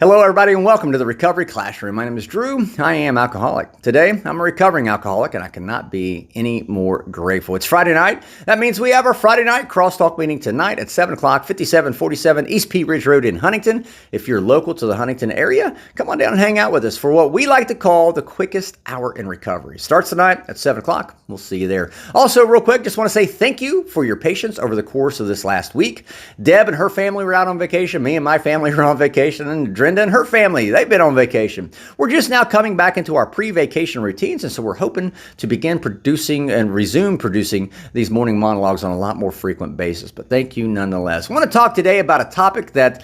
Hello, everybody, and welcome to the Recovery Classroom. My name is Drew. I am alcoholic. Today, I'm a recovering alcoholic, and I cannot be any more grateful. It's Friday night. That means we have our Friday night crosstalk meeting tonight at 7 o'clock, 5747 East Pea Ridge Road in Huntington. If you're local to the Huntington area, come on down and hang out with us for what we like to call the quickest hour in recovery. Starts tonight at 7 o'clock. We'll see you there. Also, real quick, just want to say thank you for your patience over the course of this last week. Deb and her family were out on vacation. Me and my family were on vacation, and Brenda and her family, they've been on vacation. We're just now coming back into our pre-vacation routines, and so we're hoping to begin producing and resume producing these morning monologues on a lot more frequent basis. But thank you nonetheless. I want to talk today about a topic that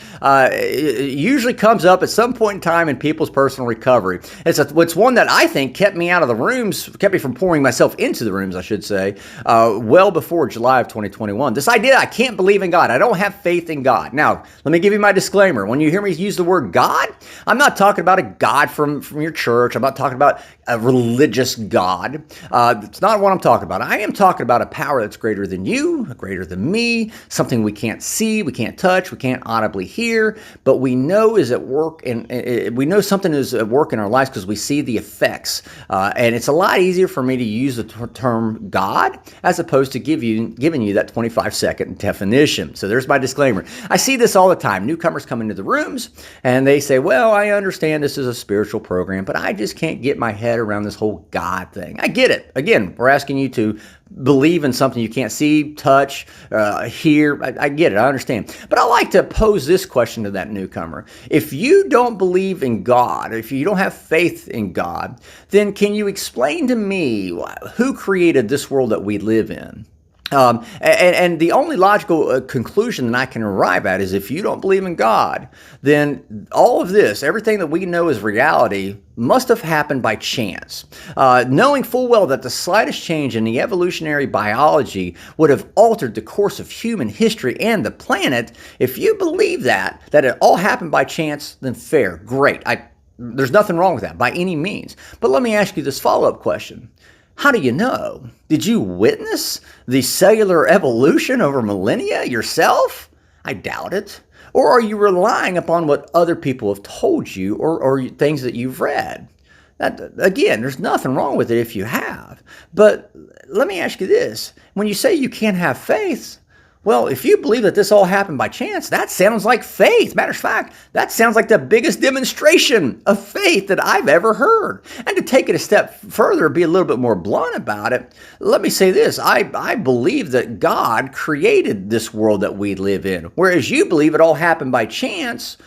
usually comes up at some point in time in people's personal recovery. It's one that I think kept me out of the rooms, kept me from pouring myself into the rooms, I should say, well before July of 2021. This idea, I can't believe in God. I don't have faith in God. Now, let me give you my disclaimer. When you hear me use the word God, I'm not talking about a God from your church. I'm not talking about a religious God. It's not what I'm talking about. I am talking about a power that's greater than you, greater than me, something we can't see, we can't touch, we can't audibly hear, but we know is at work, and we know something is at work in our lives because we see the effects. And it's a lot easier for me to use the term God as opposed to giving you that 25-second definition. So there's my disclaimer. I see this all the time. Newcomers come into the rooms and they say, well, I understand this is a spiritual program, but I just can't get my head around this whole God thing. I get it. Again, we're asking you to believe in something you can't see, touch, hear. I get it. I understand. But I like to pose this question to that newcomer. If you don't believe in God, if you don't have faith in God, then can you explain to me who created this world that we live in? And the only logical conclusion that I can arrive at is if you don't believe in God, then all of this, everything that we know is reality, must have happened by chance. Knowing full well that the slightest change in the evolutionary biology would have altered the course of human history and the planet, if you believe that it all happened by chance, then fair, great. There's nothing wrong with that by any means. But let me ask you this follow-up question. How do you know? Did you witness the cellular evolution over millennia yourself? I doubt it. Or are you relying upon what other people have told you or things that you've read? Again, there's nothing wrong with it if you have. But let me ask you this. When you say you can't have faith, well, if you believe that this all happened by chance, that sounds like faith. Matter of fact, that sounds like the biggest demonstration of faith that I've ever heard. And to take it a step further, be a little bit more blunt about it, let me say this. I believe that God created this world that we live in, whereas you believe it all happened by chance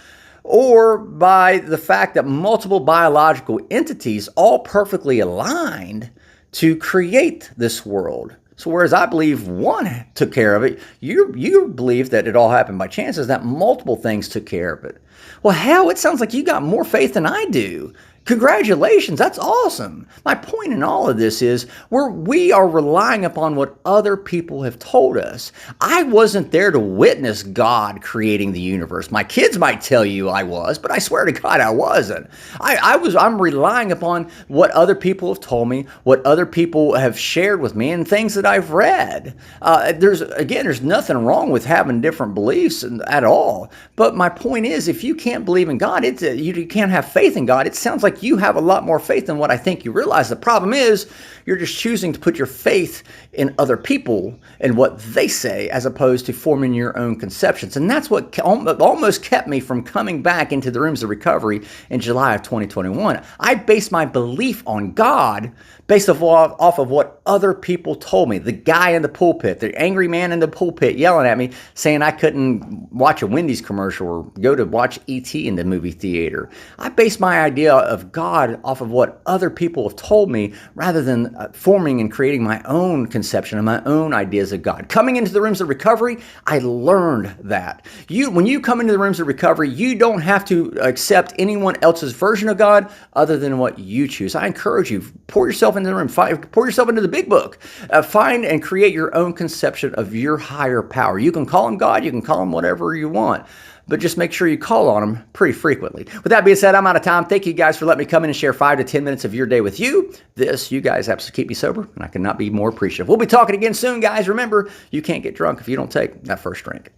or by the fact that multiple biological entities all perfectly aligned to create this world. So whereas I believe one took care of it, you believe that it all happened by chance, is that multiple things took care of it. Well, hell, it sounds like you got more faith than I do. Congratulations, that's awesome. My point in all of this is we are relying upon what other people have told us. I wasn't there to witness God creating the universe. My kids might tell you I was, but I swear to God I wasn't. I'm relying upon what other people have told me, what other people have shared with me, and things that I've read. There's nothing wrong with having different beliefs at all. But my point is, if you can't believe in God, you can't have faith in God, it sounds like you have a lot more faith than what I think you realize. The problem is you're just choosing to put your faith in other people and what they say as opposed to forming your own conceptions. And that's what almost kept me from coming back into the rooms of recovery in July of 2021. I based my belief on God based off of what other people told me. The guy in the pulpit, the angry man in the pulpit yelling at me saying I couldn't watch a Wendy's commercial or go to watch E.T. in the movie theater. I based my idea of God off of what other people have told me rather than forming and creating my own conception and my own ideas of God. Coming into the rooms of recovery, I learned that. When you come into the rooms of recovery, you don't have to accept anyone else's version of God other than what you choose. I encourage you, pour yourself into the room, pour yourself into the big book, find and create your own conception of your higher power. You can call him God, you can call him whatever you want, but just make sure you call on him pretty frequently. With that being said, I'm out of time. Thank you guys for letting me come in and share 5 to 10 minutes of your day with you. You guys have to keep me sober, and I cannot be more appreciative. We'll be talking again soon, guys. Remember, you can't get drunk if you don't take that first drink.